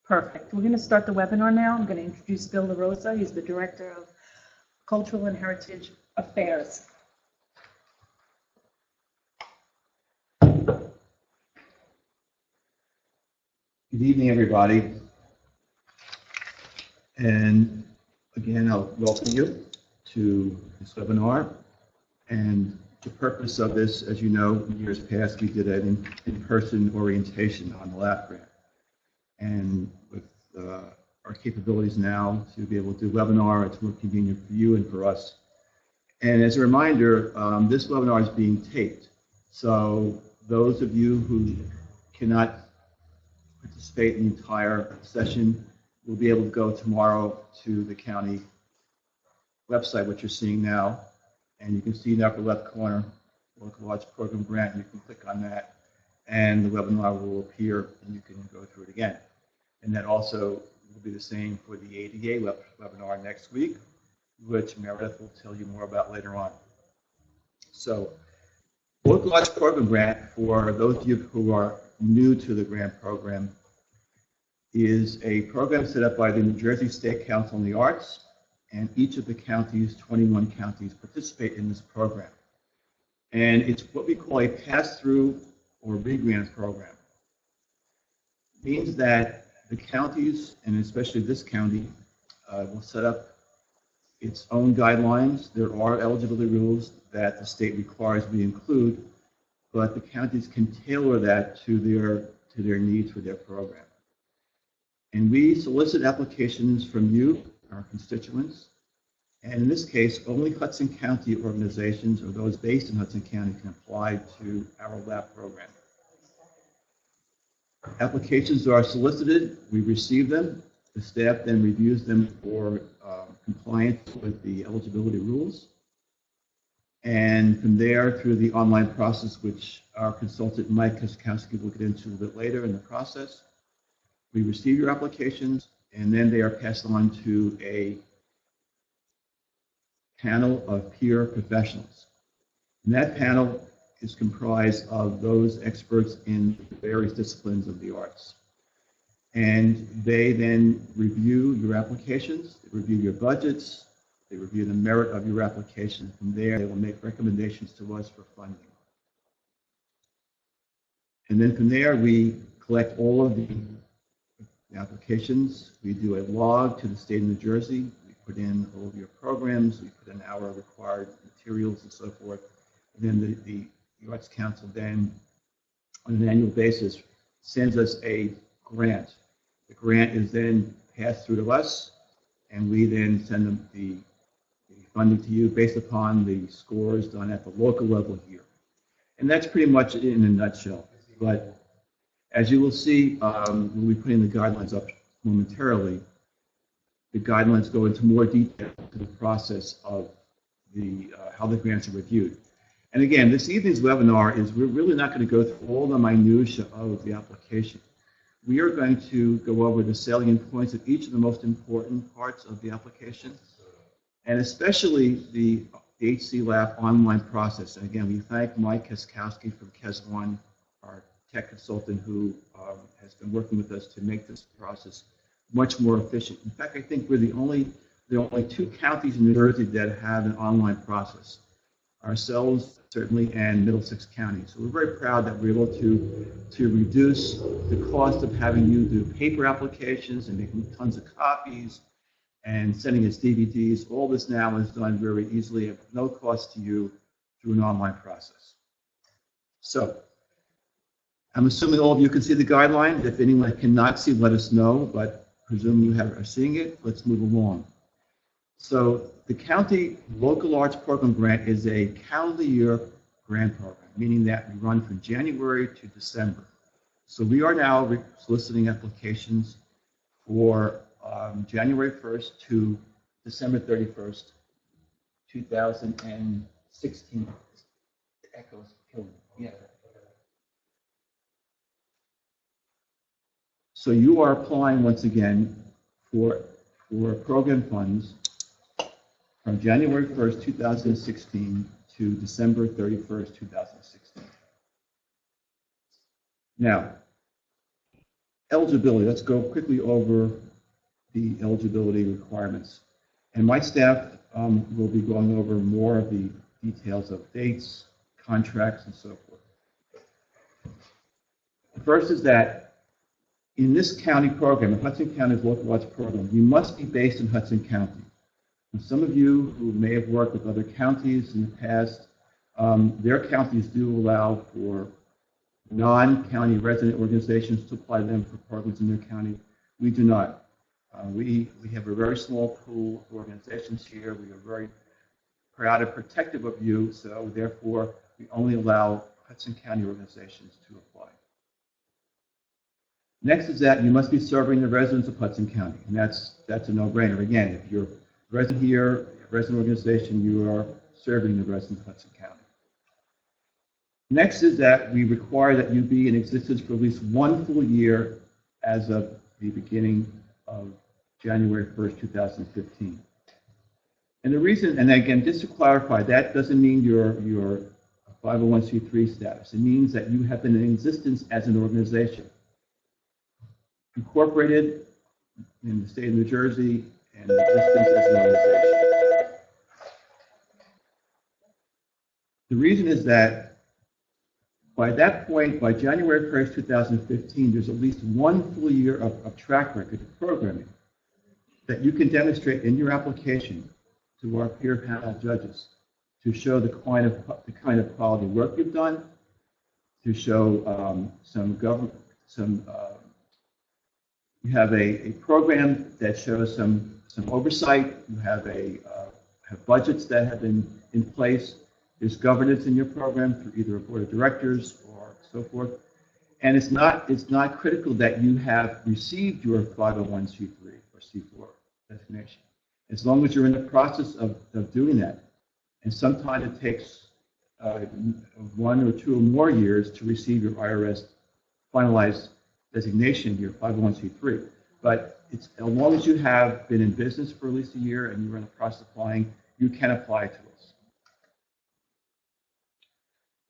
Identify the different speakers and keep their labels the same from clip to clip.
Speaker 1: Perfect. We're going to start the webinar now. I'm going to introduce Bill LaRosa. He's the Director of Cultural and Heritage Affairs.
Speaker 2: Good evening, everybody. And again, I'll welcome you to this webinar. And the purpose of this, as you know, in years past, we did an in-person orientation on the LAP grant. And with our capabilities now to be able to do webinar, it's more convenient for you and for us. And as a reminder, this webinar is being taped. So those of you who cannot participate in the entire session will be able to go tomorrow to the county website, which you're seeing now. And you can see in the upper left corner, Local Arts Program Grant. You can click on that, and the webinar will appear, and you can go through it again. And that also will be the same for the ADA webinar next week, which Meredith will tell you more about later on. So, Local Arts Program Grant, for those of you who are new to the grant program, is a program set up by the New Jersey State Council on the Arts, and each of the counties, 21 counties, participate in this program. And it's what we call a pass-through or re-grant program. It means that the counties, and especially this county, will set up its own guidelines. There are eligibility rules that the state requires we include, but the counties can tailor that to their needs for their program. And we solicit applications from you, our constituents, and in this case, only Hudson County organizations or those based in Hudson County can apply to our LAP program. Applications are solicited, we receive them, the staff then reviews them for compliance with the eligibility rules. And from there, through the online process, which our consultant Mike Koskowski will get into a little bit later in the process, we receive your applications, and then they are passed on to a panel of peer professionals. And that panel is comprised of those experts in various disciplines of the arts. And they then review your applications, they review your budgets, they review the merit of your application. From there, they will make recommendations to us for funding. And then from there, we collect all of the applications. We do a log to the state of New Jersey. We put in all of your programs. We put in our required materials and so forth. And then the Arts Council then, on an annual basis, sends us a grant. The grant is then passed through to us, and we then send them the funding to you based upon the scores done at the local level here. And that's pretty much it in a nutshell. But as you will see, when we put in the guidelines up momentarily, the guidelines go into more detail to the process of how the grants are reviewed. And again, this evening's webinar is we're really not going to go through all the minutiae of the application. We are going to go over the salient points of each of the most important parts of the application, and especially the HCLAP online process. And again, we thank Mike Koskowski from KES1, our tech consultant who has been working with us to make this process much more efficient. In fact, I think we're the only 2 counties in New Jersey that have an online process. Ourselves, certainly, and Middlesex County. So we're very proud that we're able to reduce the cost of having you do paper applications and making tons of copies and sending us DVDs. All this now is done very easily at no cost to you through an online process. So I'm assuming all of you can see the guideline. If anyone cannot see, let us know, but presuming you are seeing it, let's move along. So the county local arts program grant is a calendar year grant program, meaning that we run from January to December. So we are now soliciting applications for January 1st to December 31st, 2016. The echoes killing me. Yeah. So you are applying once again for program funds from January 1st, 2016 to December 31st, 2016. Now, eligibility. Let's go quickly over the eligibility requirements. And my staff will be going over more of the details of dates, contracts, and so forth. The first is that in this county program, the Hudson County's local arts program, you must be based in Hudson County. And some of you who may have worked with other counties in the past, their counties do allow for non-county resident organizations to apply to them for programs in their county. We do not. We have a very small pool of organizations here. We are very proud and protective of you, so therefore we only allow Hudson County organizations to apply. Next is that you must be serving the residents of Hudson County, and that's a no-brainer. Again, if you're a resident here, a resident organization, you are serving the residents of Hudson County. Next is that we require that you be in existence for at least one full year as of the beginning of January 1st, 2015. And the reason, and again, just to clarify, that doesn't mean you're 501c3 status. It means that you have been in existence as an organization, incorporated in the state of New Jersey, and in existence as an organization. The reason is that by that point, by January 1st, 2015, there's at least one full year of track record of programming that you can demonstrate in your application to our peer panel judges to show the kind of quality work you've done, to show you have a program that shows some oversight. You have have budgets that have been in place. There's governance in your program through either a board of directors or so forth. And it's not critical that you have received your 501c3 or C4 designation. As long as you're in the process of doing that. And sometimes it takes 1 or 2 or more years to receive your IRS finalized designation, your 501c3. But as long as you have been in business for at least a year and you're in the process of applying, you can apply to us.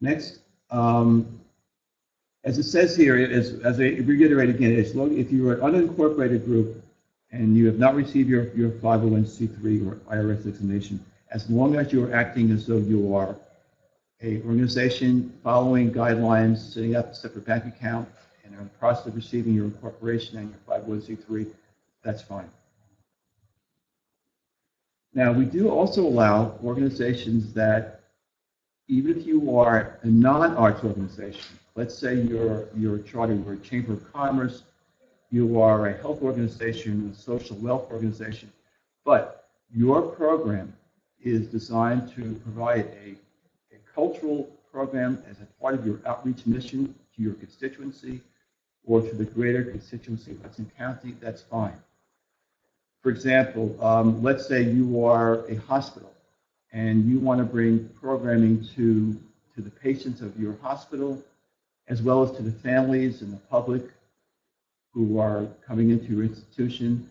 Speaker 2: Next, as it says here, as I reiterate again, if you are an unincorporated group and you have not received your 501c3 or IRS designation, as long as you are acting as though you are an organization following guidelines, setting up a separate bank account, and are in the process of receiving your incorporation and your 501c3, that's fine. Now, we do also allow organizations that, even if you are a non-arts organization, let's say you're a charter, you're a chamber of commerce, you are a health organization, a social welfare organization, but your program is designed to provide a cultural program as a part of your outreach mission to your constituency or to the greater constituency of Hudson County, that's fine. For example, let's say you are a hospital and you want to bring programming to the patients of your hospital, as well as to the families and the public who are coming into your institution.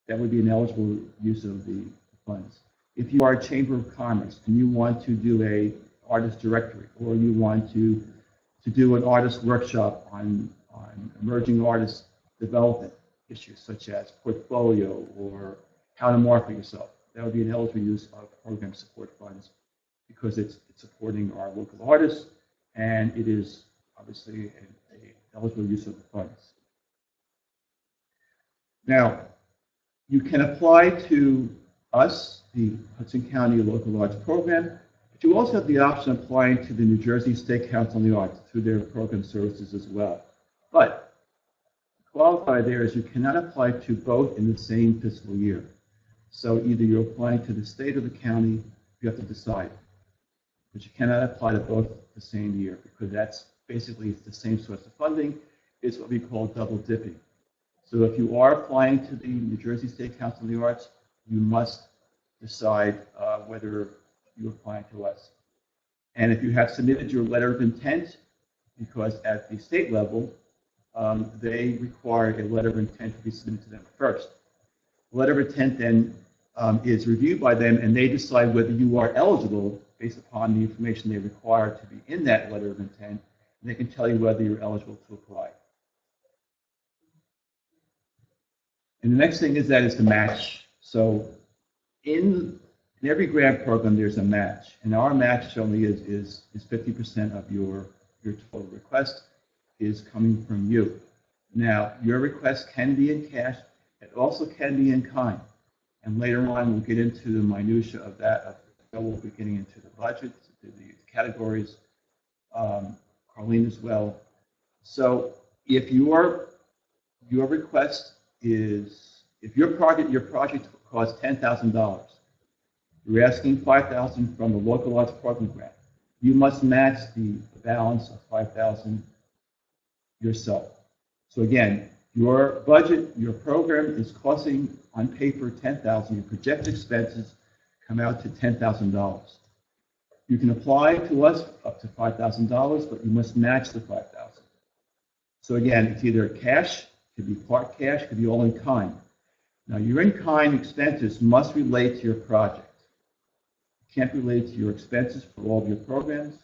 Speaker 2: That would be an eligible use of the funds. If you are a chamber of commerce and you want to do a artist directory, or you want to do an artist workshop on emerging artist development issues such as portfolio or how to market yourself, that would be an eligible use of program support funds because it's supporting our local artists, and it is obviously an eligible use of the funds. Now, you can apply to us, the Hudson County Local Arts Program, but you also have the option of applying to the New Jersey State Council on the Arts through their program services as well. But the qualifier there is you cannot apply to both in the same fiscal year. So either you're applying to the state or the county, you have to decide. But you cannot apply to both the same year because that's basically the same source of funding. It's what we call double dipping. So if you are applying to the New Jersey State Council on the Arts, you must decide whether you're applying to us. And if you have submitted your letter of intent, because at the state level, they require a letter of intent to be submitted to them first. The letter of intent then is reviewed by them, and they decide whether you are eligible based upon the information they require to be in that letter of intent, and they can tell you whether you're eligible to apply. And the next thing is that it's the match. So in every grant program, there's a match, and our match only is 50% of your total request is coming from you. Now, your request can be in cash. It also can be in kind. And later on, we'll get into the minutia of that. We'll be getting into the budget, the categories, Carlene as well. So if your request is, if your project costs $10,000, you're asking $5,000 from the local arts program grant, you must match the balance of $5,000 yourself. So again, your budget, your program is costing on paper $10,000. Your projected expenses come out to $10,000. You can apply to us up to $5,000, but you must match the $5,000. So again, it's either cash, could be part cash, could be all in kind. Now, your in-kind expenses must relate to your project. It can't relate to your expenses for all of your programs,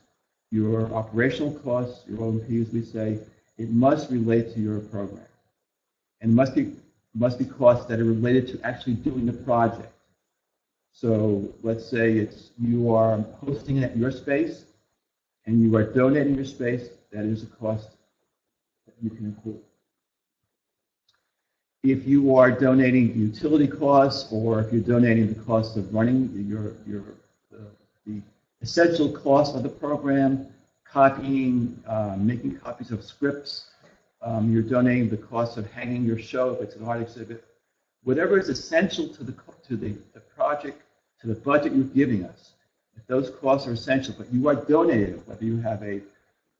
Speaker 2: your operational costs, your O&P, as we say. It must relate to your program. And must be costs that are related to actually doing the project. So let's say you are hosting it at your space, and you are donating your space. That is a cost that you can include. If you are donating utility costs, or if you're donating the cost of running the essential cost of the program, copying, making copies of scripts, you're donating the cost of hanging your show if it's an art exhibit, whatever is essential to the project, to the budget you're giving us. If those costs are essential, but you are donating, whether you have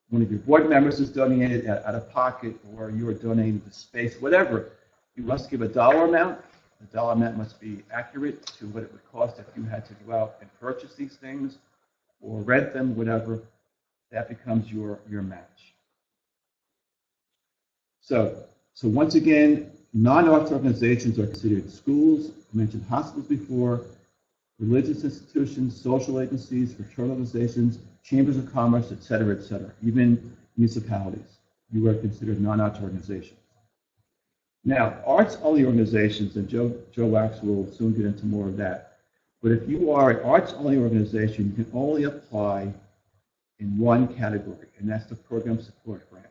Speaker 2: one of your board members is donated out of pocket, or you are donating the space, whatever, you must give a dollar amount. The dollar amount must be accurate to what it would cost if you had to go out and purchase these things or rent them, whatever. That becomes your match. So once again, non-arts organizations are considered schools, I mentioned hospitals before, religious institutions, social agencies, fraternal organizations, chambers of commerce, et cetera, even municipalities. You are considered non-arts organizations. Now, arts-only organizations, and Joe Wax will soon get into more of that, but if you are an arts-only organization, you can only apply in one category, and that's the program support grant.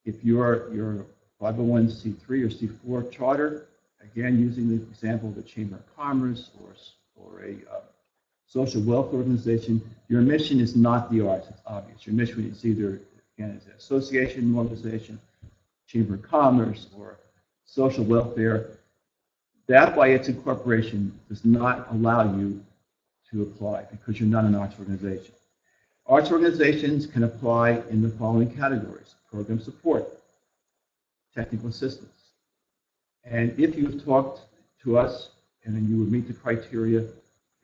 Speaker 2: If you're 501c3 or C4 charter, again, using the example of the Chamber of Commerce or a social welfare organization, your mission is not the arts, it's obvious. Your mission is either, again, as an association organization, Chamber of Commerce, or social welfare. That, by its incorporation, does not allow you to apply because you're not an arts organization. Arts organizations can apply in the following categories: program support, technical assistance. And if you've talked to us and then you would meet the criteria,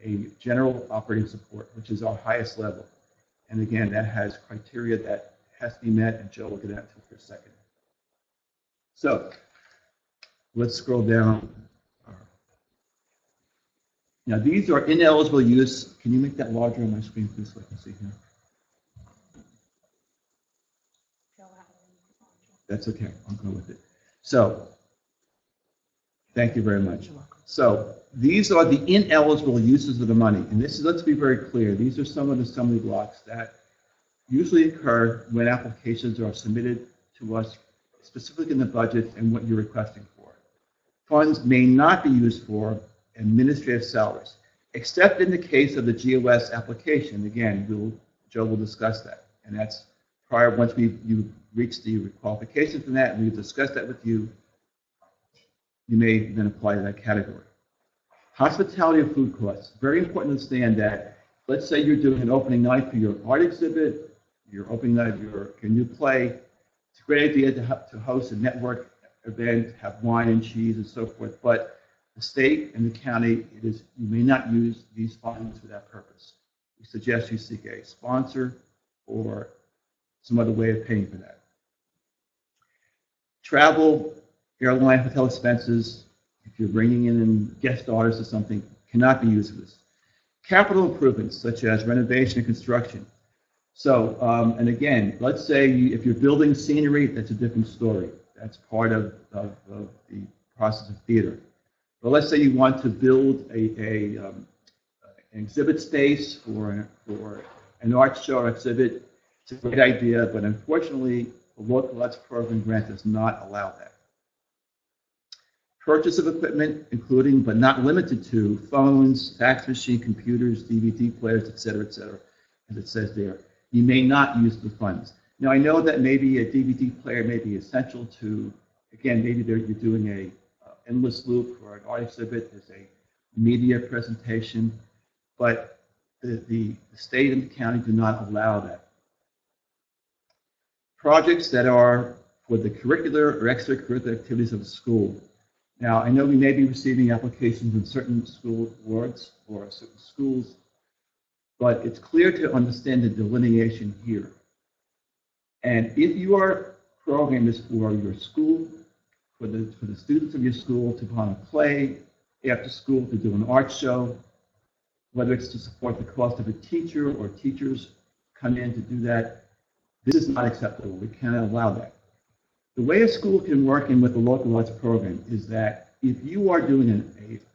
Speaker 2: a general operating support, which is our highest level. And again, that has criteria that has to be met, and Joe will get into for a second. So let's scroll down. Now, these are ineligible use. Can you make that larger on my screen, please, so I can see here? That's okay. I'll go with it. So, thank you very much. So, these are the ineligible uses of the money. And this is, let's be very clear, these are some of the stumbling blocks that usually occur when applications are submitted to us, specifically in the budget and what you're requesting for. Funds may not be used for administrative salaries, except in the case of the GOS application. Again, Joe will discuss that. And that's prior, once you reach the qualifications for that, and we've discussed that with you, you may then apply to that category. Hospitality or food costs. Very important to understand that, let's say you're doing an opening night for your art exhibit, your opening night of your new play. It's a great idea to host a network event, have wine and cheese and so forth, but the state and the county, you may not use these funds for that purpose. We suggest you seek a sponsor or some other way of paying for that. Travel, airline, hotel expenses, if you're bringing in guest artists or something, cannot be used for this. Capital improvements, such as renovation and construction. So, and again, let's say if you're building scenery, that's a different story. That's part of the process of theater. But let's say you want to build an exhibit space for an art show or exhibit. It's a great idea, but unfortunately, the local arts program grant does not allow that. Purchase of equipment, including but not limited to phones, fax machine, computers, DVD players, et cetera, as it says there. You may not use the funds. Now, I know that maybe a DVD player may be essential to, again, maybe you're doing a endless loop or an art exhibit as a media presentation, but the state and the county do not allow that. Projects that are for the curricular or extracurricular activities of the school. Now, I know we may be receiving applications in certain school wards or certain schools, but it's clear to understand the delineation here. And if your program is for your school, for the students of your school to put on a play, after school to do an art show, whether it's to support the cost of a teacher or teachers come in to do that, this is not acceptable. We cannot allow that. The way a school can work in with the local arts program is that if you are doing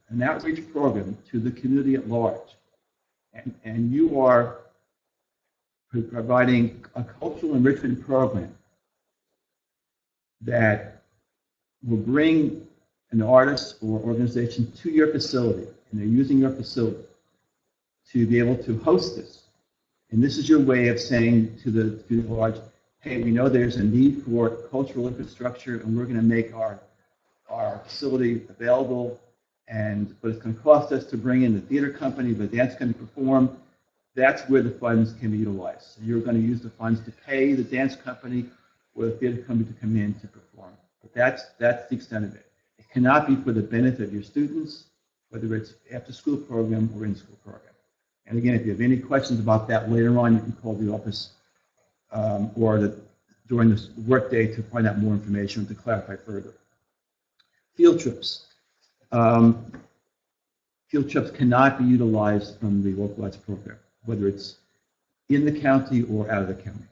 Speaker 2: an outreach program to the community at large, and you are providing a cultural enrichment program that will bring an artist or organization to your facility, and they're using your facility to be able to host this. And this is your way of saying to the large, hey, we know there's a need for cultural infrastructure, and we're going to make our facility available, but it's going to cost us to bring in the theater company, the dance company to perform. That's where the funds can be utilized. So you're going to use the funds to pay the dance company or the theater company to come in to perform. But that's the extent of it. It cannot be for the benefit of your students, whether it's after-school program or in-school program. And again, if you have any questions about that later on, you can call the office during this workday to find out more information to clarify further. Field trips. Field trips cannot be utilized from the local arts program, whether it's in the county or out of the county.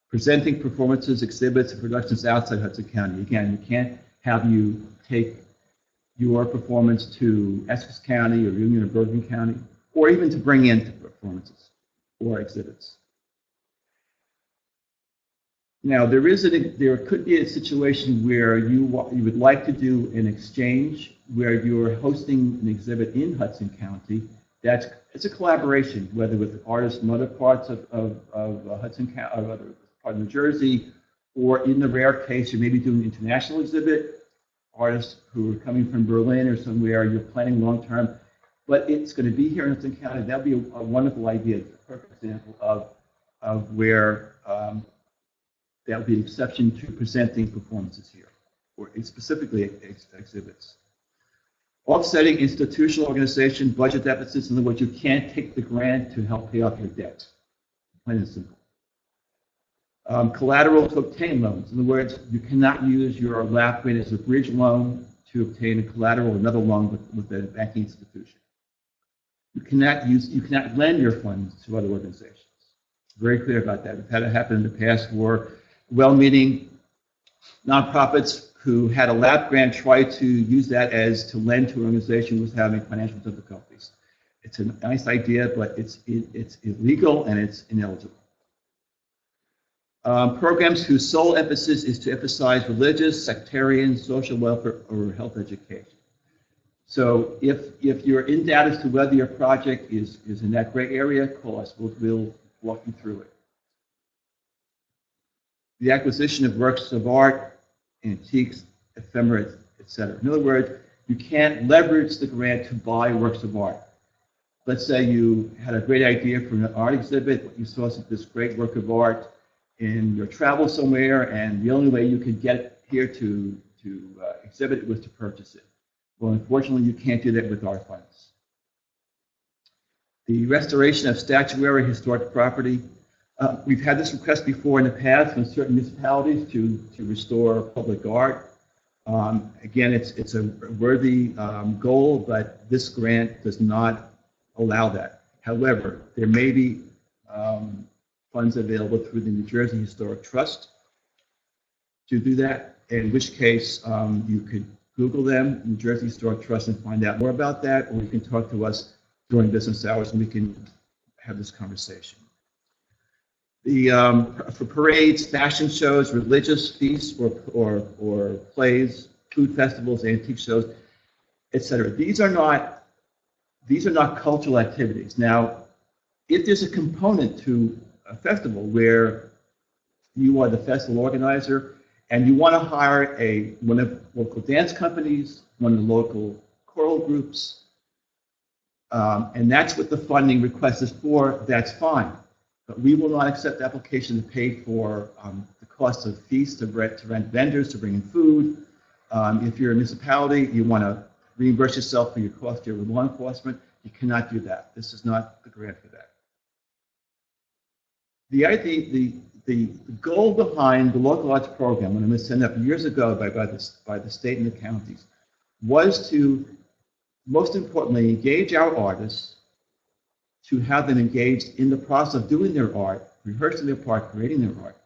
Speaker 2: Presenting performances, exhibits, and productions outside Hudson County. Again, you can't have you take your performance to Essex County or Union or Bergen County, or even to bring in performances or exhibits. Now, there could be a situation where you would like to do an exchange where you're hosting an exhibit in Hudson County. It's a collaboration, whether with artists from other parts of Hudson County, or other part of New Jersey, or in the rare case you may be doing an international exhibit, artists who are coming from Berlin or somewhere, you're planning long term, but it's going to be here in Hudson County. That would be a wonderful idea, a perfect example of where that would be an exception to presenting performances here, or specifically exhibits. Offsetting institutional organization budget deficits. In other words, you can't take the grant to help pay off your debt. Plain and simple. Collateral to obtain loans. In other words, you cannot use your LAP grant as a bridge loan to obtain a collateral or another loan with a banking institution. You cannot lend your funds to other organizations. Very clear about that. We've had it happen in the past where well-meaning nonprofits who had a LAP grant try to use that to lend to an organization who was having financial difficulties. It's a nice idea, but it's illegal and it's ineligible. Programs whose sole emphasis is to emphasize religious, sectarian, social welfare, or health education. So if you're in doubt as to whether your project is in that gray area, call us. We'll walk you through it. The acquisition of works of art, antiques, ephemera, etc. In other words, you can't leverage the grant to buy works of art. Let's say you had a great idea for an art exhibit, but you saw this great work of art in your travel somewhere, and the only way you could get here to exhibit it was to purchase it. Well, unfortunately, you can't do that with our funds. The restoration of statuary historic property. We've had this request before in the past from certain municipalities to restore public art. Again, it's a worthy goal, but this grant does not allow that. However, there may be funds available through the New Jersey Historic Trust to do that, in which case you could Google them, New Jersey Historic Trust, and find out more about that, or you can talk to us during business hours and we can have this conversation. For parades, fashion shows, religious feasts, or plays, food festivals, antique shows, etc. These are not cultural activities. Now, if there's a component to a festival where you are the festival organizer and you want to hire one of the local dance companies, one of the local choral groups, and that's what the funding request is for, that's fine. But we will not accept applications to pay for the cost of fees to rent vendors, to bring in food. If you're a municipality, you want to reimburse yourself for your cost here with law enforcement, you cannot do that. This is not the grant for that. The goal behind the local arts program, when it was set up years ago by the state and the counties, was to, most importantly, engage our artists, to have them engaged in the process of doing their art, rehearsing their part, creating their art,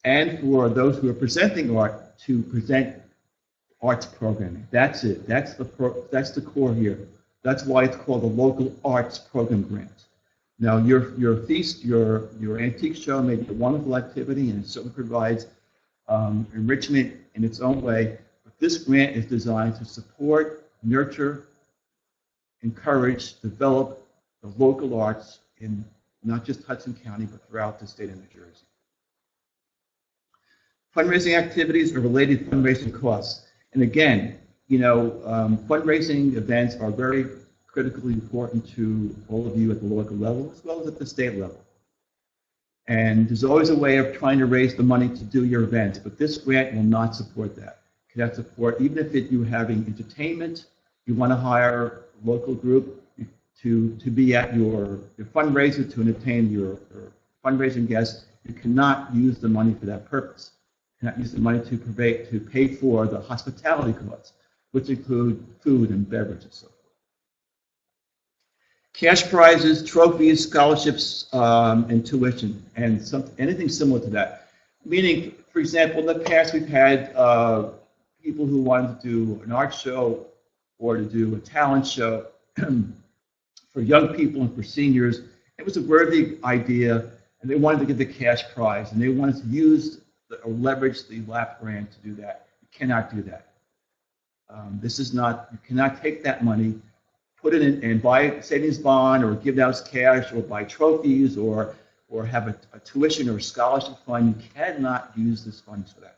Speaker 2: and for those who are presenting art to present arts programming. That's it. That's the core here. That's why it's called the Local Arts Program Grant. Now, your feast, your antique show may be a wonderful activity, and it certainly provides enrichment in its own way. But this grant is designed to support, nurture, encourage, develop the local arts in not just Hudson County, but throughout the state of New Jersey. Fundraising activities are related to fundraising costs. And again, fundraising events are very critically important to all of you at the local level as well as at the state level. And there's always a way of trying to raise the money to do your events, but this grant will not support that. It cannot support, even if you're having entertainment, you want to hire a local group to be at your fundraiser to entertain your fundraising guests, you cannot use the money for that purpose. You cannot use the money to pay for the hospitality costs, which include food and beverage and so forth. Cash prizes, trophies, scholarships, and tuition, and anything similar to that. Meaning, for example, in the past we've had people who wanted to do an art show or to do a talent show for young people and for seniors. It was a worthy idea, and they wanted to give the cash prize, and they wanted to use or leverage the LAP grant to do that. You cannot do that. You cannot take that money, put it in and buy a savings bond or give it out as cash or buy trophies or have a tuition or a scholarship fund. You cannot use this funds for that.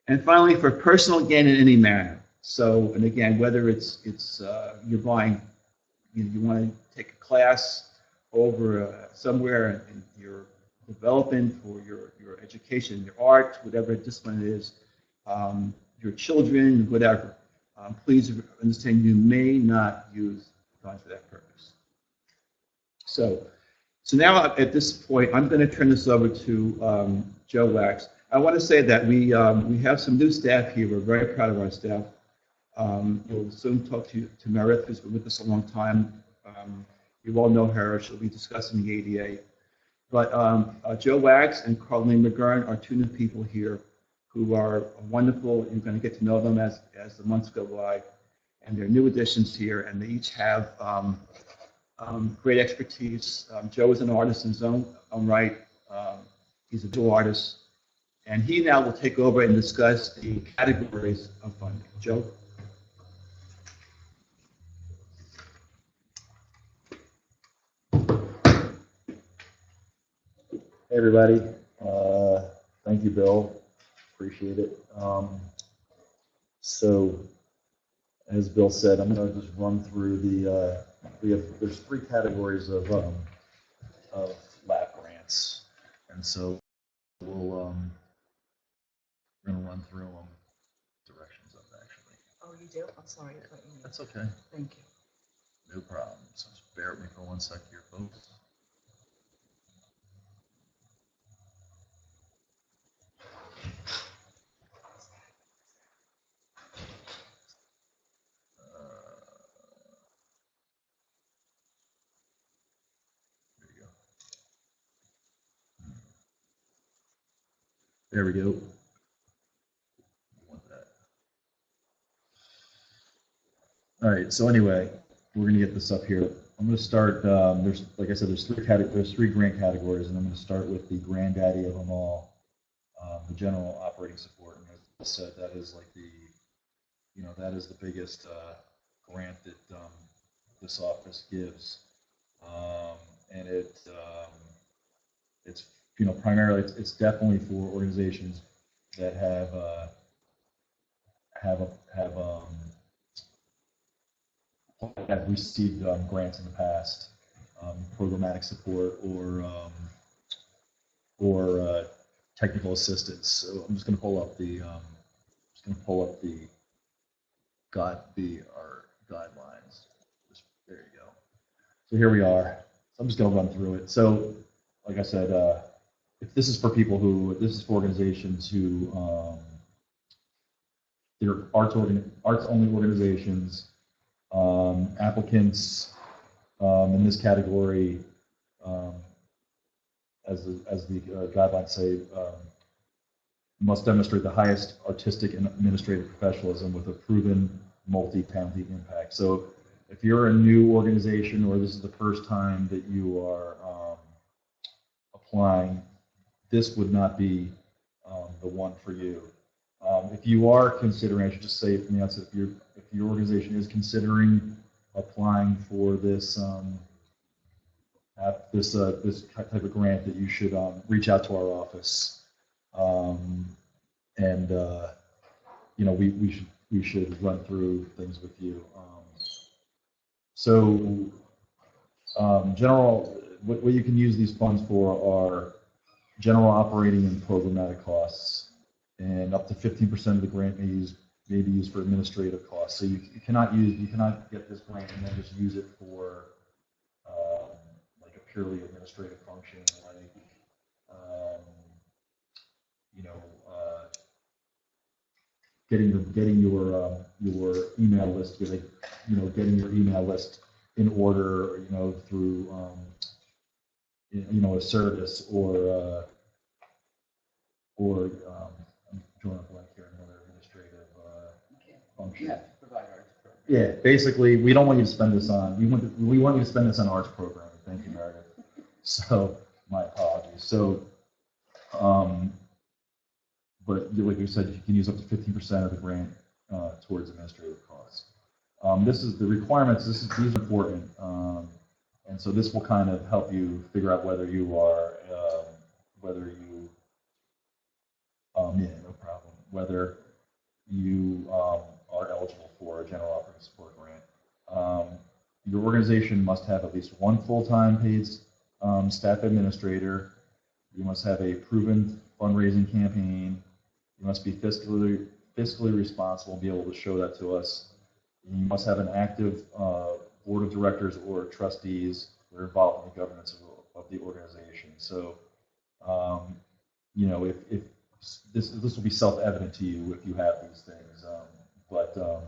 Speaker 2: And finally, for personal gain in any manner. So, and again, whether it's you're buying, you want to take a class over somewhere and you're developing for your education, your art, whatever discipline it is, your children, whatever. Please understand you may not use funds for that purpose. So now at this point, I'm going to turn this over to Joe Wax. I want to say that we have some new staff here. We're very proud of our staff. We'll soon talk to Meredith, who's been with us a long time. You all know her. She'll be discussing the ADA. But Joe Wax and Carlene McGurn are two new people here who are wonderful. You're going to get to know them as the months go by. And they're new additions here, and they each have great expertise. Joe is an artist in his own right. He's a dual artist. And he now will take over and discuss the categories of funding. Joe?
Speaker 3: Hey everybody, thank you, Bill. Appreciate it. So, as Bill said, I'm going to just run through there's three categories of LAP grants, and so we're going to run through them. Directions up, actually.
Speaker 1: Oh, you do? I'm sorry. I thought you
Speaker 3: That's okay.
Speaker 1: Thank you.
Speaker 3: No problem. So just bear with me for 1 second here, folks. There we go. Want that. All right, so anyway, we're gonna get this up here. I'm gonna start, there's, like I said, there's three grant categories, and I'm gonna start with the granddaddy of them all, the general operating support. And as I said, that is like the, that is the biggest grant that this office gives. And it's, primarily, it's definitely for organizations that have received grants in the past, programmatic support or technical assistance. So I'm just going to pull up our guidelines. There you go. So here we are. So I'm just going to run through it. So, like I said, if this is for organizations who they're arts only organizations. Applicants in this category, as the guidelines say, must demonstrate the highest artistic and administrative professionalism with a proven multi-county impact. So if you're a new organization or this is the first time that you are applying, this would not be the one for you. If you are considering, I should just say from the outset, if your organization is considering applying for this this type of grant, that you should reach out to our office, and we should run through things with you. General, what you can use these funds for are general operating and programmatic costs, and up to 15% of the grant may be used for administrative costs. So you cannot get this grant and then just use it for like a purely administrative function, like getting your email list, getting your email list in order, through a service, or I'm drawing a blank here, another administrative function.
Speaker 4: Yeah, provide arts program.
Speaker 3: Yeah, basically, we don't want you to spend this on, we want you to spend this on arts programming. Thank you, Meredith. So, my apologies. So, but like you said, you can use up to 15% of the grant towards administrative costs. This is the requirements. These are important, and so this will kind of help you figure out whether you are, no problem, whether you are eligible for a general operating support grant. Your organization must have at least one full-time paid staff administrator. You must have a proven fundraising campaign. You must be fiscally responsible and be able to show that to us. You must have an active board of directors or trustees that are involved in the governance of the organization. So, if this will be self-evident to you if you have these things, but of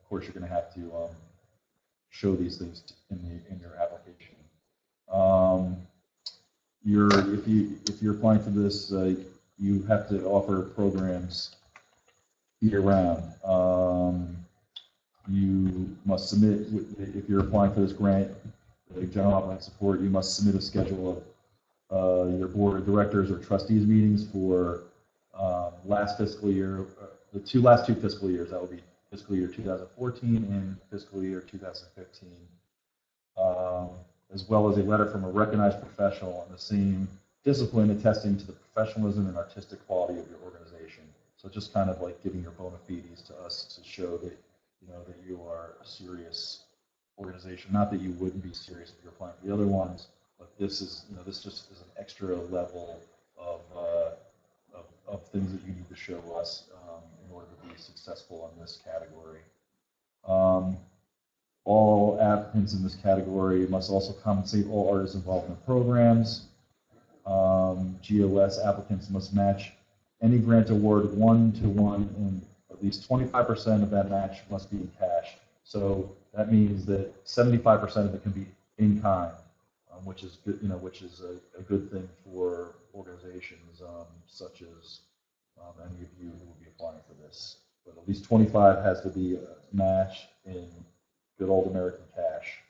Speaker 3: course you're going to have to show these things in your application. If you're applying for this, you have to offer programs year-round. You must submit, if you're applying for this grant, general operating support, you must submit a schedule of your board of directors or trustees meetings for last fiscal year, the last two fiscal years. That will be fiscal year 2014 and fiscal year 2015, as well as a letter from a recognized professional in the same discipline attesting to the professionalism and artistic quality of your organization. So just kind of like giving your bona fides to us to show that that you are a serious organization. Not that you wouldn't be serious if you're applying for the other ones, but this is this just is an extra level of things that you need to show us in order to be successful in this category. All applicants in this category must also compensate all artists involved in the programs. GOS applicants must match any grant award 1-to-1, and at least 25% of that match must be in cash. So that means that 75% of it can be in kind, which is good, which is a good thing for organizations such as any of you who will be applying for this but at least 25 has to be matched in good old American cash.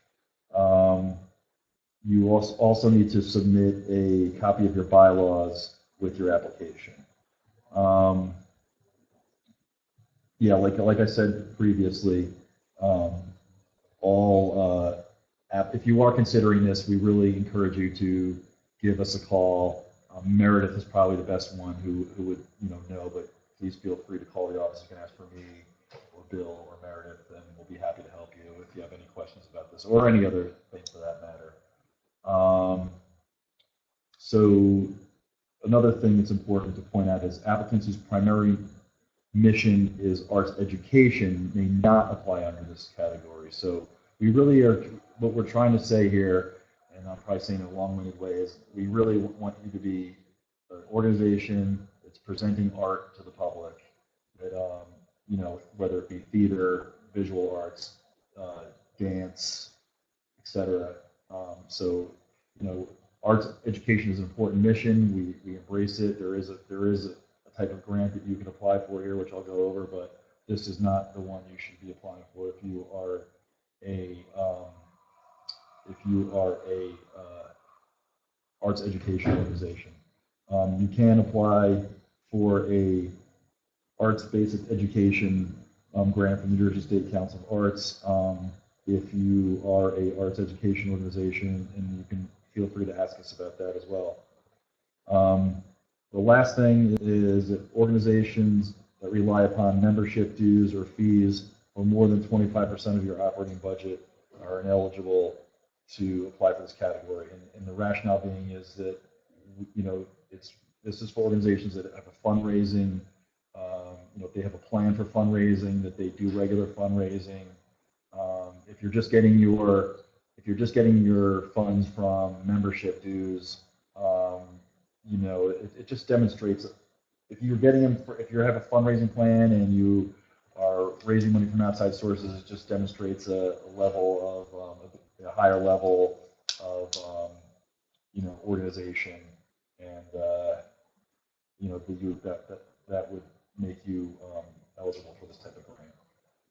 Speaker 3: You also need to submit a copy of your bylaws with your application. Yeah, like I said previously, if you are considering this, we really encourage you to give us a call. Meredith is probably the best one who would know, but please feel free to call the office. You can ask for me or Bill or Meredith, and we'll be happy to help you if you have any questions about this or any other thing for that matter. So another thing that's important to point out is applicants whose primary mission is arts education may not apply under this category. So we really are, what we're trying to say here, and I'm probably saying it a long-winded way, is we really want you to be an organization that's presenting art to the public, that, whether it be theater, visual arts, dance, etc. Arts education is an important mission. We embrace it. There is a type of grant that you can apply for here, which I'll go over, but this is not the one you should be applying for if you are a arts education organization. You can apply for a arts basic education grant from the New Jersey State Council of Arts if you are a arts education organization, and you can feel free to ask us about that as well. The last thing is that organizations that rely upon membership dues or fees for more than 25% of your operating budget are ineligible to apply for this category. And the rationale being is that, this is for organizations that have a fundraising, if they have a plan for fundraising, that they do regular fundraising. If you're just getting your funds from membership dues, it just demonstrates if you're getting them if you have a fundraising plan and you are raising money from outside sources, it just demonstrates a higher level of organization, and that would make you eligible for this type of grant.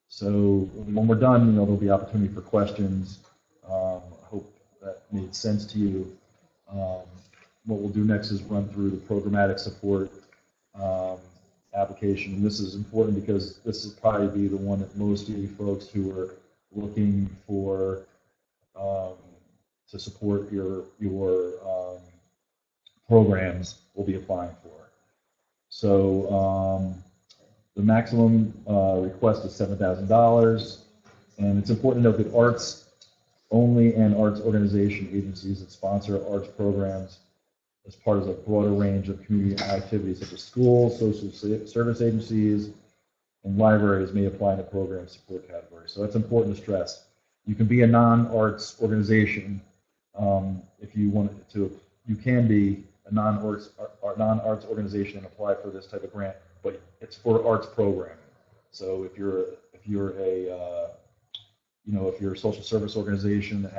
Speaker 3: So when we're done, there'll be opportunity for questions. I hope that made sense to you. What we'll do next is run through the programmatic support application. And this is important because this will probably be the one that most of you folks who are looking for to support your programs will be applying for. So the maximum request is $7,000, and it's important to note that arts only and arts organization agencies that sponsor arts programs as part of a broader range of community activities such as schools, social service agencies, and libraries may apply in the program support category. So that's important to stress. You can be a non-arts organization if you want to. You can be a non-arts organization and apply for this type of grant, but it's for arts programming. So if you're a social service organization that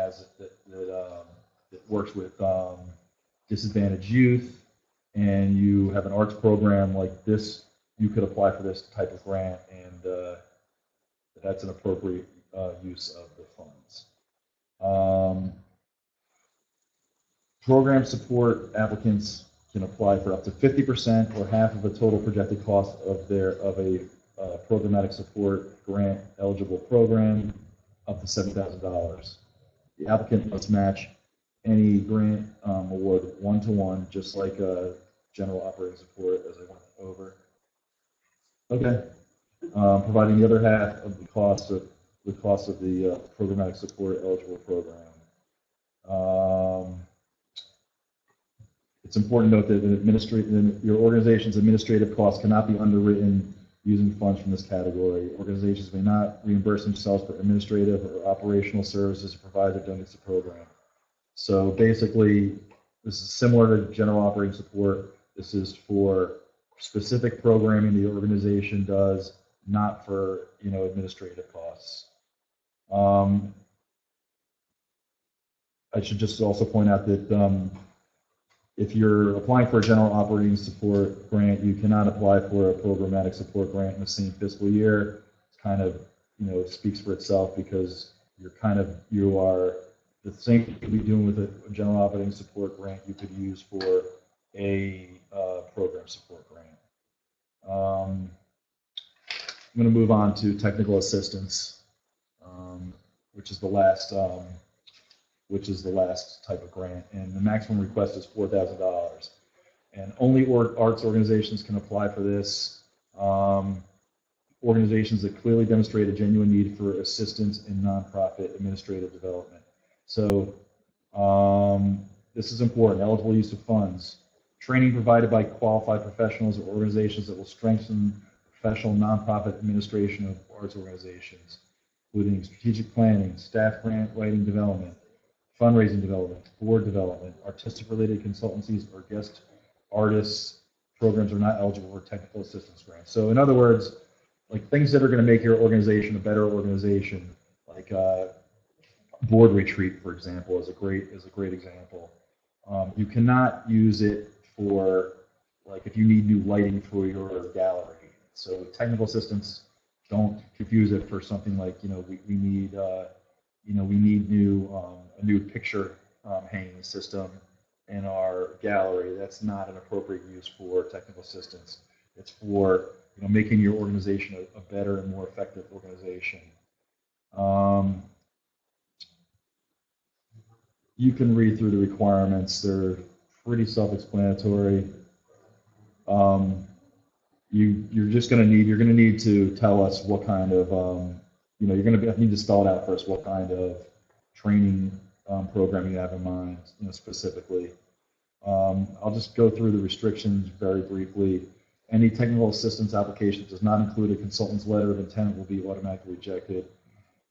Speaker 3: works with disadvantaged youth, and you have an arts program like this, you could apply for this type of grant, and that's an appropriate use of the funds. Program support applicants can apply for up to 50% or half of the total projected cost of a programmatic support grant eligible program, up to $7,000. The applicant must match any grant award one-to-one, just like general operating support, as I went over. Okay, providing the other half of the cost of the programmatic support eligible program. It's important to note that your organization's administrative costs cannot be underwritten using funds from this category. Organizations may not reimburse themselves for administrative or operational services provided during this program. So basically, this is similar to general operating support. This is for specific programming the organization does, not for administrative costs. I should just also point out that if you're applying for a general operating support grant, you cannot apply for a programmatic support grant in the same fiscal year. It's kind of, speaks for itself because you are the same thing you'd be doing with a general operating support grant you could use for a program support grant. I'm going to move on to technical assistance, which is the last type of grant, and the maximum request is $4,000. And only arts organizations can apply for this. Organizations that clearly demonstrate a genuine need for assistance in nonprofit administrative development. So this is important. Eligible use of funds. Training provided by qualified professionals or organizations that will strengthen professional nonprofit administration of arts organizations, including strategic planning, staff grant writing development, fundraising development, board development, artistic-related consultancies, or guest artists programs are not eligible for technical assistance grants. So in other words, like things that are going to make your organization a better organization, like board retreat, for example, is a great example. You cannot use it for, like, if you need new lighting for your gallery. So technical assistance, don't confuse it for something like, we need a new picture hanging system in our gallery. That's not an appropriate use for technical assistance. It's for making your organization a better and more effective organization. You can read through the requirements. They're pretty self-explanatory. You're going to need to tell us what kind of, you're going to need to spell it out first, what kind of training program you have in mind, specifically. I'll just go through the restrictions very briefly. Any technical assistance application that does not include a consultant's letter of intent will be automatically rejected.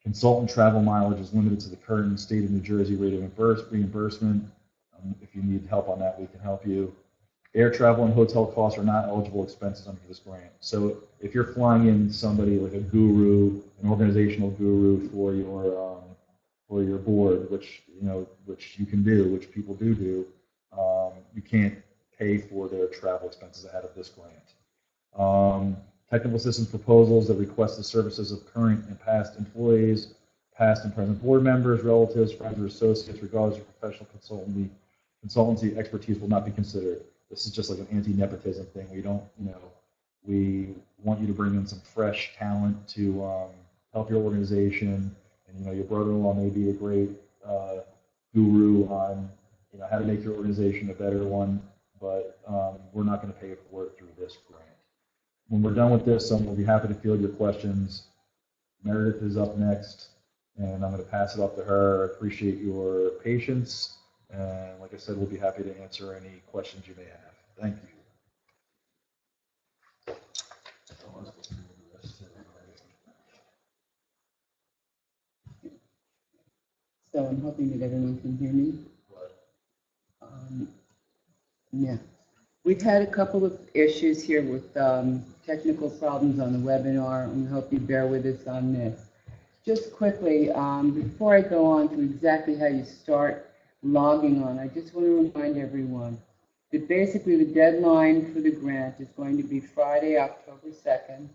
Speaker 3: Consultant travel mileage is limited to the current state of New Jersey rate of reimbursement. If you need help on that, we can help you. Air travel and hotel costs are not eligible expenses under this grant. So if you're flying in somebody like a guru, an organizational guru for your board, which you can do, which people do, you can't pay for their travel expenses out of this grant. Technical assistance proposals that request the services of current and past employees, past and present board members, relatives, friends, or associates, regardless of professional consultancy expertise, will not be considered. This is just like an anti-nepotism thing. We don't, we want you to bring in some fresh talent to help your organization. And your brother-in-law may be a great guru on how to make your organization a better one, but we're not going to pay for it through this grant. When we're done with this, we'll be happy to field your questions. Meredith is up next, and I'm going to pass it up to her. I appreciate your patience, and like I said, we'll be happy to answer any questions you may have. Thank you.
Speaker 4: So I'm hoping that everyone can hear me. Yeah. We've had a couple of issues here with technical problems on the webinar, and we hope you bear with us on this. Just quickly, before I go on to exactly how you start logging on, I just want to remind everyone that basically the deadline for the grant is going to be Friday, October 2nd.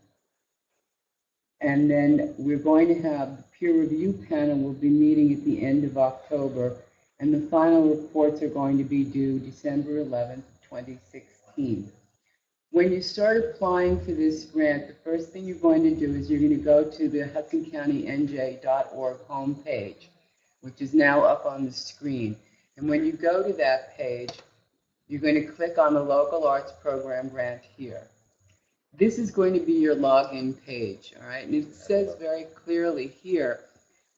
Speaker 4: And then we're going to have the peer review panel will be meeting at the end of October, and the final reports are going to be due December 11th, 2016. When you start applying for this grant, the first thing you're going to do is you're going to go to the HudsonCountyNJ.org homepage, which is now up on the screen. And when you go to that page, you're going to click on the Local Arts Program grant here. This is going to be your login page, all right? And it says very clearly here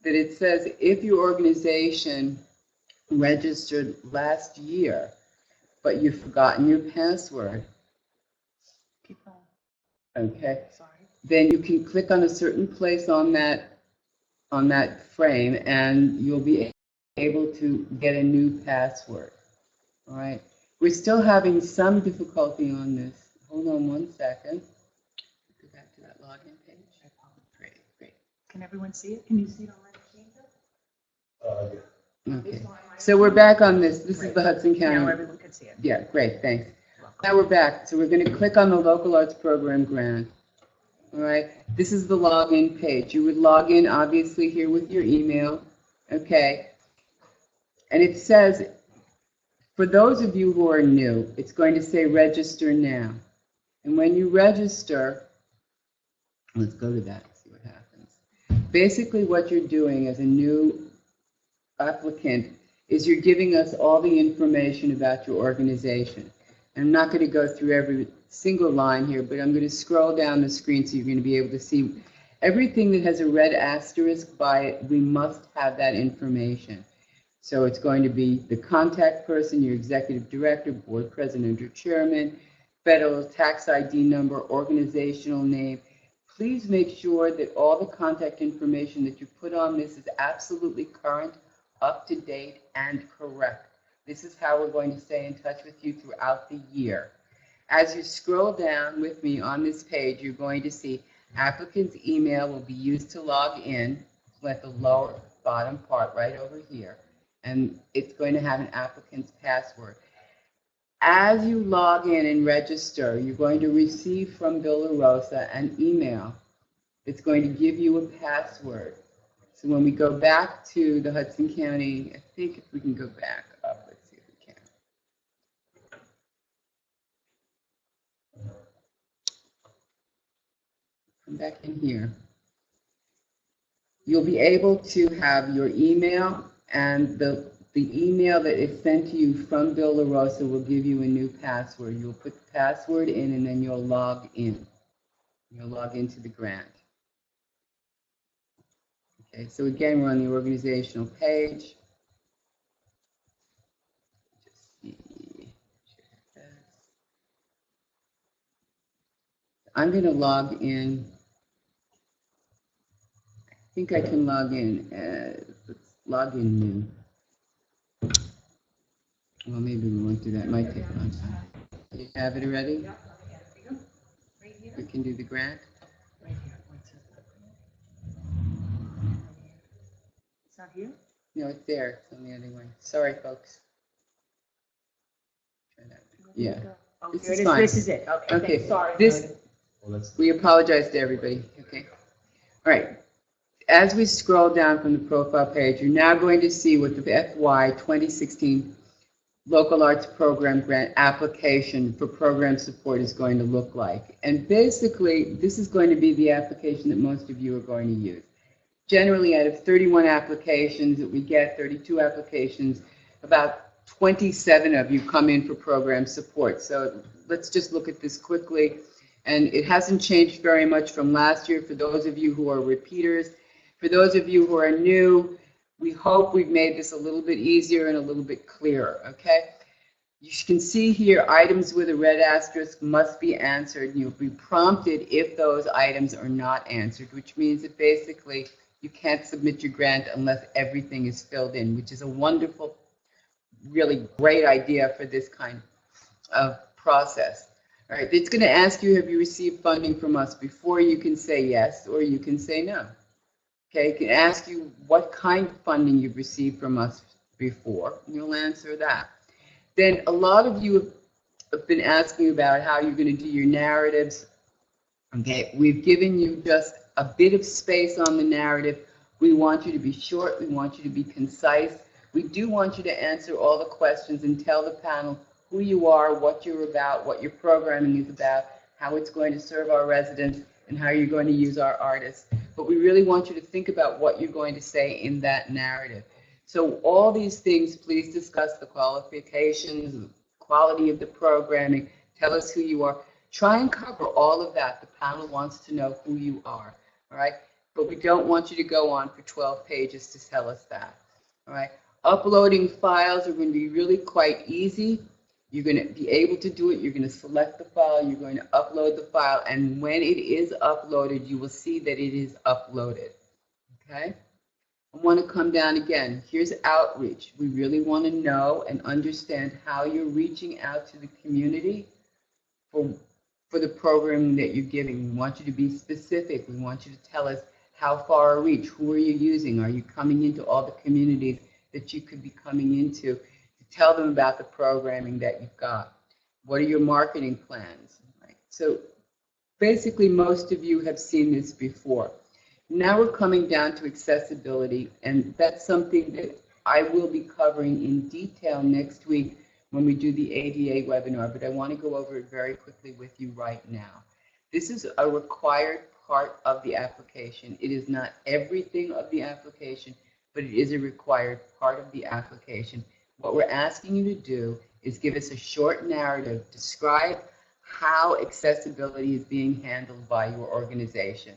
Speaker 4: that it says if your organization registered last year, but you've forgotten your password, okay,
Speaker 1: Sorry.
Speaker 4: then you can click on a certain place on that frame, and you'll be able to get a new password. All right. We're still having some difficulty on this. Hold on one second. Go back to that login page. Great, great.
Speaker 1: Can everyone see it? Can you see it on my screen?
Speaker 3: Yeah.
Speaker 4: Okay. So we're back on this. This is the Hudson
Speaker 1: Now
Speaker 4: County.
Speaker 1: everyone can see it.
Speaker 4: Yeah, great, thanks. Now we're back. So we're going to click on the local arts program grant. All right. This is the login page. You would log in, obviously, here with your email. Okay. And it says, for those of you who are new, it's going to say register now. And when you register, let's go to that and see what happens. Basically, what you're doing as a new applicant is you're giving us all the information about your organization. I'm not going to go through every single line here, but I'm going to scroll down the screen so you're going to be able to see everything that has a red asterisk by it. We must have that information. So it's going to be the contact person, your executive director, board president or chairman, federal tax ID number, organizational name. Please make sure that all the contact information that you put on this is absolutely current, up to date, and correct. This is how we're going to stay in touch with you throughout the year. As you scroll down with me on this page, you're going to see applicant's email will be used to log in at the lower bottom part right over here. And it's going to have an applicant's password. As you log in and register, you're going to receive from Bill LaRosa an email. It's going to give you a password. So when we go back to the Hudson County, I think if we can go back up, let's see if we can. Come back in here. You'll be able to have your email, and the email that is sent to you from Bill LaRosa will give you a new password. You'll put the password in, and then you'll log in. You'll log into the grant. Okay, so again, we're on the organizational page. Just see. I'm going to log in. I think I can log in as, let's log in new. Well, maybe we won't do that. It might take a long time. You have it already? We can do the grant.
Speaker 1: It's not here?
Speaker 4: No, it's there. It's on the other way. Sorry, folks. Try that. Yeah.
Speaker 1: Oh,
Speaker 4: This
Speaker 1: here
Speaker 4: is
Speaker 1: it is.
Speaker 4: fine.
Speaker 1: This is it. Okay.
Speaker 4: Okay.
Speaker 1: Thanks. Sorry.
Speaker 4: This, we apologize to everybody. Okay. All right. As we scroll down from the profile page, you're now going to see what the FY 2016 Local Arts Program Grant application for program support is going to look like. And basically, this is going to be the application that most of you are going to use. Generally, out of 31 applications that we get, 32 applications, about 27 of you come in for program support. So let's just look at this quickly. And it hasn't changed very much from last year for those of you who are repeaters. For those of you who are new, we hope we've made this a little bit easier and a little bit clearer, okay? You can see here items with a red asterisk must be answered. You'll be prompted if those items are not answered, which means that basically you can't submit your grant unless everything is filled in, which is a wonderful, really great idea for this kind of process. All right, it's going to ask you, have you received funding from us before? You can say yes or you can say no. Okay, it can ask you what kind of funding you've received from us before, and you'll answer that. Then a lot of you have been asking about how you're going to do your narratives. Okay, we've given you just a bit of space on the narrative. We want you to be short. We want you to be concise. We do want you to answer all the questions and tell the panel who you are, what you're about, what your programming is about, how it's going to serve our residents, and how you're going to use our artists. But we really want you to think about what you're going to say in that narrative. So all these things, please discuss the qualifications, the quality of the programming, tell us who you are. Try and cover all of that. The panel wants to know who you are, all right? But we don't want you to go on for 12 pages to tell us that, all right? Uploading files are going to be really quite easy. You're going to be able to do it. You're going to select the file. You're going to upload the file. And when it is uploaded, you will see that it is uploaded. Okay? I want to come down again. Here's outreach. We really want to know and understand how you're reaching out to the community for the programming that you're giving. We want you to be specific. We want you to tell us how far a reach. Who are you using? Are you coming into all the communities that you could be coming into to tell them about the programming that you've got. What are your marketing plans? Right? So basically, most of you have seen this before. Now we're coming down to accessibility, and that's something that I will be covering in detail next week when we do the ADA webinar, but I want to go over it very quickly with you right now. This is a required part of the application. It is not everything of the application, but it is a required part of the application. What we're asking you to do is give us a short narrative, describe how accessibility is being handled by your organization.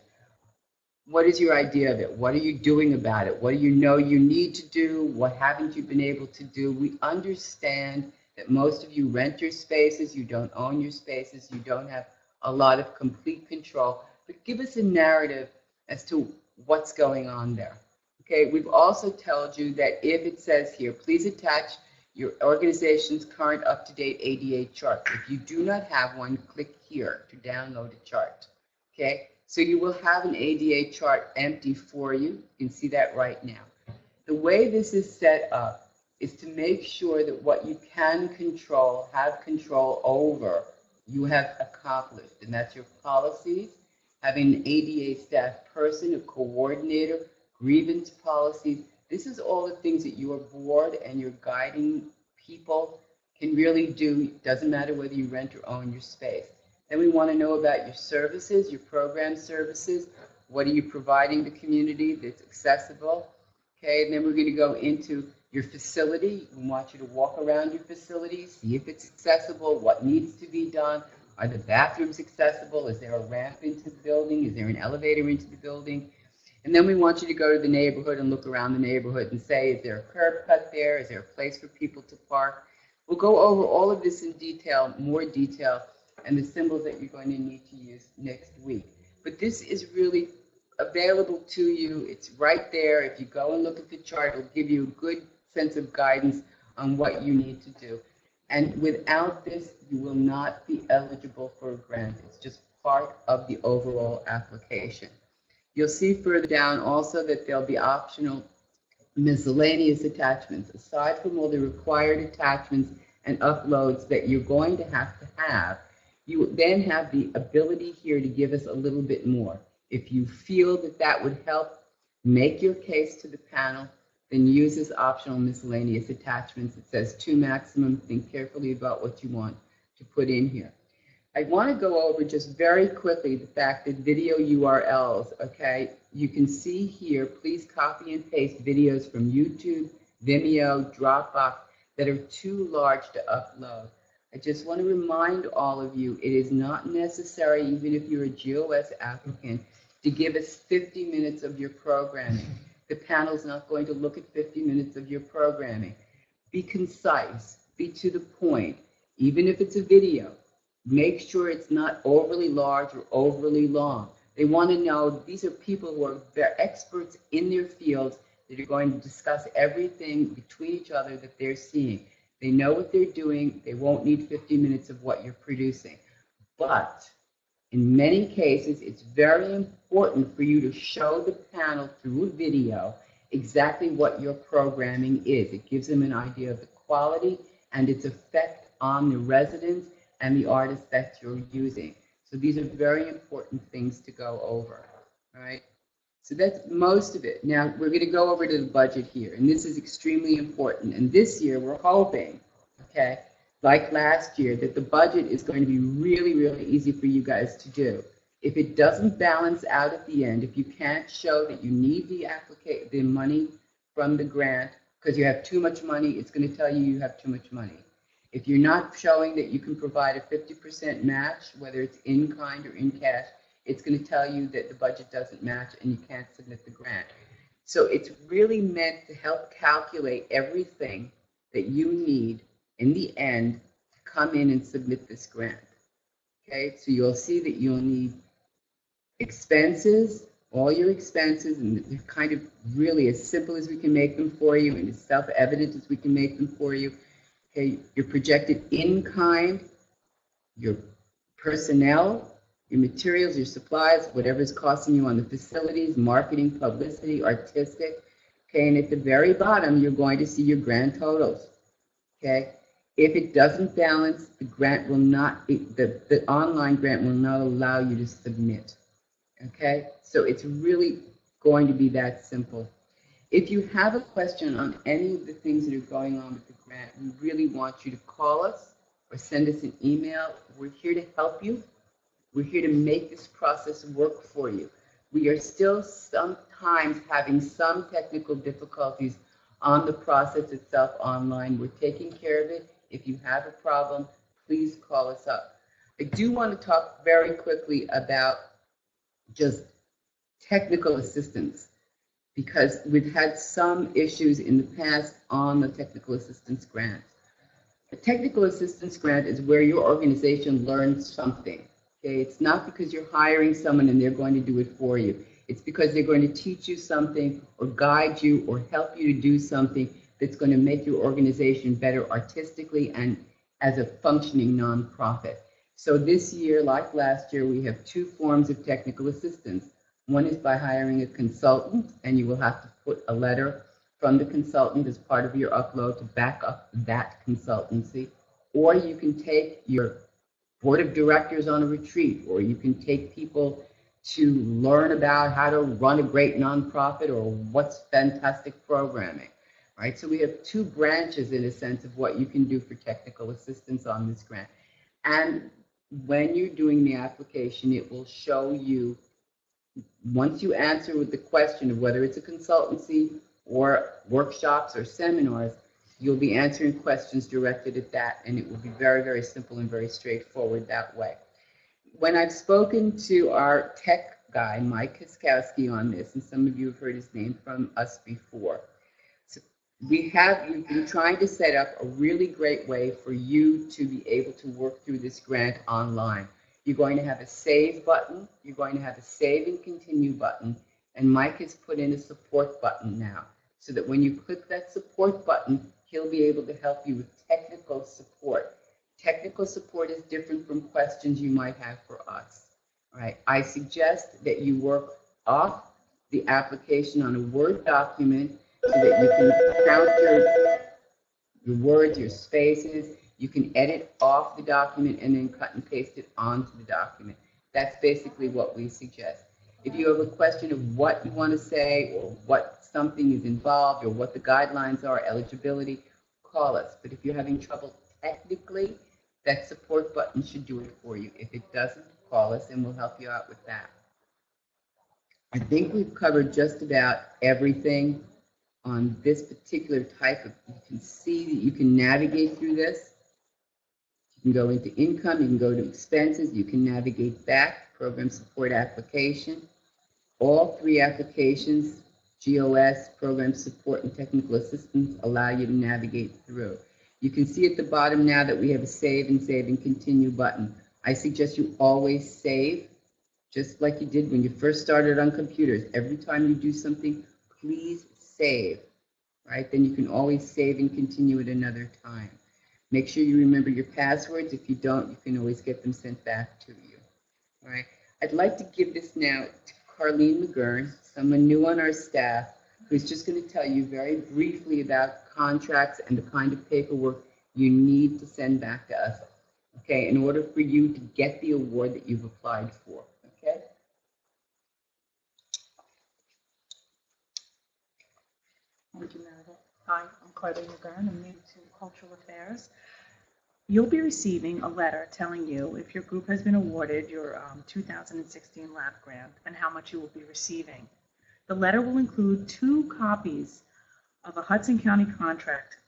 Speaker 4: What is your idea of it? What are you doing about it? What do you know you need to do? What haven't you been able to do? We understand that most of you rent your spaces, you don't own your spaces, you don't have a lot of complete control, but give us a narrative as to what's going on there. Okay, we've also told you that if it says here, please attach your organization's current up-to-date ADA chart. If you do not have one, click here to download a chart. Okay, so you will have an ADA chart empty for you. You can see that right now. The way this is set up is to make sure that what you can control, have control over, you have accomplished, and that's your policies, having an ADA staff person, a coordinator, grievance policies. This is all the things that your board and your guiding people can really do. It doesn't matter whether you rent or own your space. Then we want to know about your services, your program services. What are you providing the community that's accessible? Okay, and then we're going to go into your facility. We want you to walk around your facility, see if it's accessible, what needs to be done. Are the bathrooms accessible? Is there a ramp into the building? Is there an elevator into the building? And then we want you to go to the neighborhood and look around the neighborhood and say, is there a curb cut there? Is there a place for people to park? We'll go over all of this in detail, more detail, and the symbols that you're going to need to use next week. But this is really available to you. It's right there. If you go and look at the chart, it'll give you a good sense of guidance on what you need to do. And without this, you will not be eligible for a grant. It's just part of the overall application. You'll see further down also that there'll be optional miscellaneous attachments. Aside from all the required attachments and uploads that you're going to have, you then have the ability here to give us a little bit more. If you feel that that would help make your case to the panel, then use this optional miscellaneous attachments. It says 2 maximum. Think carefully about what you want to put in here. I want to go over just very quickly the fact that video URLs, okay, you can see here, please copy and paste videos from YouTube, Vimeo, Dropbox that are too large to upload. I just want to remind all of you, it is not necessary, even if you're a GOS applicant, to give us 50 minutes of your programming. The panel's not going to look at 50 minutes of your programming. Be concise, be to the point, even if it's a video. Make sure it's not overly large or overly long. They want to know these are people who are experts in their fields that are going to discuss everything between each other that they're seeing. They know what they're doing. They won't need 50 minutes of what you're producing. But in many cases, it's very important for you to show the panel through a video exactly what your programming is. It gives them an idea of the quality and its effect on the residents and the artists that you're using. So these are very important things to go over, all right? So that's most of it. Now we're going to go over to the budget here, and this is extremely important. And this year we're hoping, okay, like last year, that the budget is going to be really, really easy for you guys to do. If it doesn't balance out at the end, if you can't show that you need the money from the grant because you have too much money, it's going to tell you you have too much money. If you're not showing that you can provide a 50% match, whether it's in kind or in cash, it's going to tell you that the budget doesn't match and you can't submit the grant. So it's really meant to help calculate everything that you need in the end to come in and submit this grant. Okay, so you'll see that you'll need expenses, all your expenses, and they're kind of really as simple as we can make them for you and as self-evident as we can make them for you. Okay, your projected in-kind, your personnel, your materials, your supplies, whatever's costing you on the facilities, marketing, publicity, artistic. Okay, and at the very bottom, you're going to see your grand totals. Okay, if it doesn't balance, the grant will not, the online grant will not allow you to submit. Okay, so it's really going to be that simple. If you have a question on any of the things that are going on with the grant, we really want you to call us or send us an email. We're here to help you. We're here to make this process work for you. We are still sometimes having some technical difficulties on the process itself online. We're taking care of it. If you have a problem, please call us up. I do want to talk very quickly about just technical assistance, because we've had some issues in the past on the technical assistance grant. A technical assistance grant is where your organization learns something. Okay, it's not because you're hiring someone and they're going to do it for you. It's because they're going to teach you something or guide you or help you to do something that's going to make your organization better artistically and as a functioning nonprofit. So this year, like last year, we have two forms of technical assistance. One is by hiring a consultant, and you will have to put a letter from the consultant as part of your upload to back up that consultancy. Or you can take your board of directors on a retreat, or you can take people to learn about how to run a great nonprofit or what's fantastic programming, right? So we have two branches in a sense of what you can do for technical assistance on this grant. And when you're doing the application, it will show you, once you answer with the question of whether it's a consultancy or workshops or seminars, you'll be answering questions directed at that, and it will be very, very simple and very straightforward that way. When I've spoken to our tech guy, Mike Kiskowski, on this, and some of you have heard his name from us before, so we've been trying to set up a really great way for you to be able to work through this grant online. You're going to have a save button, you're going to have a save and continue button, and Mike has put in a support button now, so that when you click that support button, he'll be able to help you with technical support. Technical support is different from questions you might have for us. All right. I suggest that you work off the application on a Word document so that you can count your words, your spaces. You can edit off the document and then cut and paste it onto the document. That's basically what we suggest. If you have a question of what you want to say or what something is involved or what the guidelines are, eligibility, call us. But if you're having trouble technically, that support button should do it for you. If it doesn't, call us and we'll help you out with that. I think we've covered just about everything on this particular type of, you can see that you can navigate through this. You can go into income, you can go to expenses, you can navigate back, program support application. All three applications, GOS, program support, and technical assistance, allow you to navigate through. You can see at the bottom now that we have a save and continue button. I suggest you always save, just like you did when you first started on computers. Every time you do something, please save, right? Then you can always save and continue at another time. Make sure you remember your passwords. If you don't, you can always get them sent back to you, all right? I'd like to give this now to Carlene McGurn, someone new on our staff, who's just going to tell you very briefly about contracts and the kind of paperwork you need to send back to us, okay, in order for you to get the award that you've applied for, okay?
Speaker 1: Thank you, Meredith. Hi, I'm Carlene McGurn. I'm new to Cultural Affairs. You'll be receiving a letter telling you if your group has been awarded your 2016 lab grant and how much you will be receiving. The letter will include 2 copies of a Hudson County contract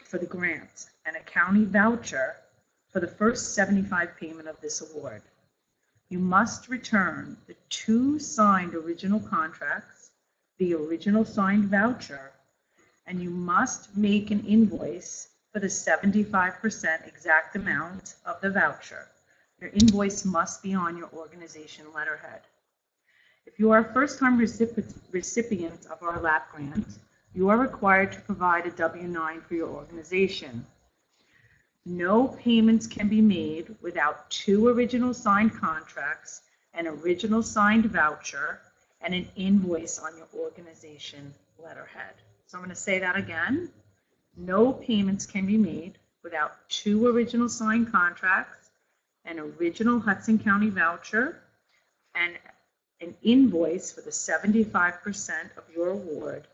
Speaker 1: for the grant and a county voucher for the first 75 payment of this award. You must return the 2 signed original contracts, the original signed voucher, and you must make an invoice for the 75% exact amount of the voucher. Your invoice must be on your organization letterhead. If you are a first-time recipient of our LAP grant, you are required to provide a W-9 for your organization. No payments can be made without 2 original signed contracts, an original signed voucher, and an invoice on your organization letterhead. So I'm going to say that again. No payments can be made without 2 original signed contracts, an original Hudson County voucher, and an invoice for the 75% of your award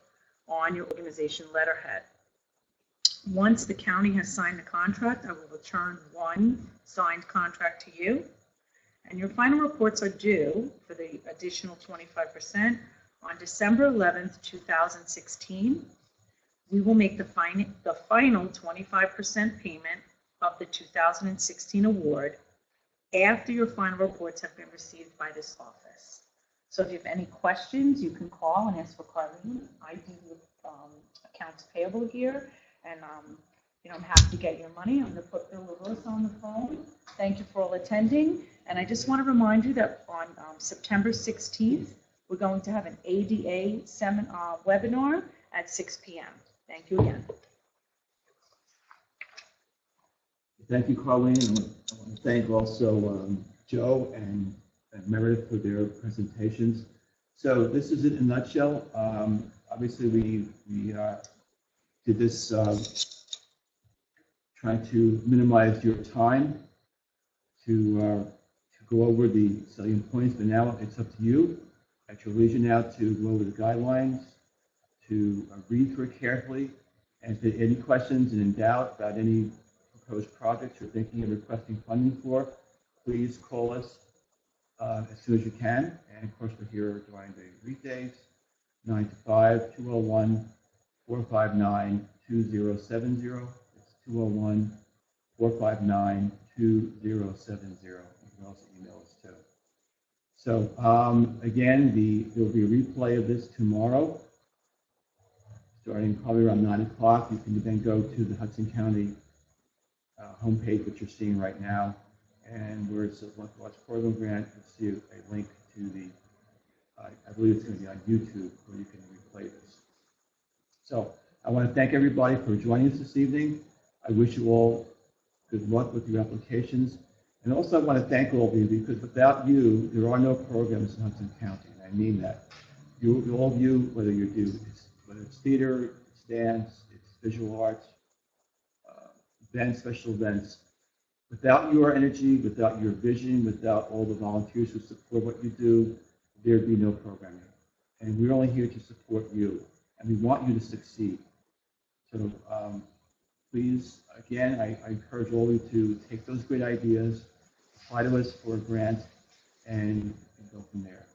Speaker 1: on your organization letterhead. Once the county has signed the contract, I will return 1 signed contract to you, and your final reports are due for the additional 25% on December 11th, 2016. We will make the final 25% payment of the 2016 award after your final reports have been received by this office. So if you have any questions, you can call and ask for Carlene. I do accounts payable here, and I'm happy to get your money. I'm going to put Bill LaRosa on the phone. Thank you for all attending, and I just want to remind you that on September 16th, we're going to have an ADA webinar at 6 p.m. Thank you again.
Speaker 2: Thank you, Carlene. I want to thank also Joe and Meredith for their presentations. So this is it in a nutshell. Obviously, we did this trying to minimize your time to go over the salient points, but now it's up to you at your leisure now to go over the guidelines, to read through it carefully, and if there are any questions and in doubt about any proposed projects you're thinking of requesting funding for, please call us as soon as you can. And of course, we're here during the weekdays, 9 to 5, 201-459-2070. It's 201-459-2070. You can also email us too. So again, there will be a replay of this tomorrow, starting probably around 9 o'clock. You can then go to the Hudson County homepage, which you're seeing right now, and where it says Watch Program Grant, you'll see a link to the, I believe it's going to be on YouTube, where you can replay this. So I want to thank everybody for joining us this evening. I wish you all good luck with your applications. And also I want to thank all of you, because without you, there are no programs in Hudson County, and I mean that. All of you, whether it's theater, it's dance, it's visual arts, events, special events, without your energy, without your vision, without all the volunteers who support what you do, there'd be no programming. And we're only here to support you, and we want you to succeed. So please, again, I encourage all of you to take those great ideas, apply to us for a grant, and go from there.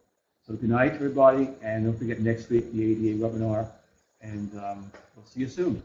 Speaker 2: So good night, everybody, and don't forget next week the ADA webinar, and we'll see you soon.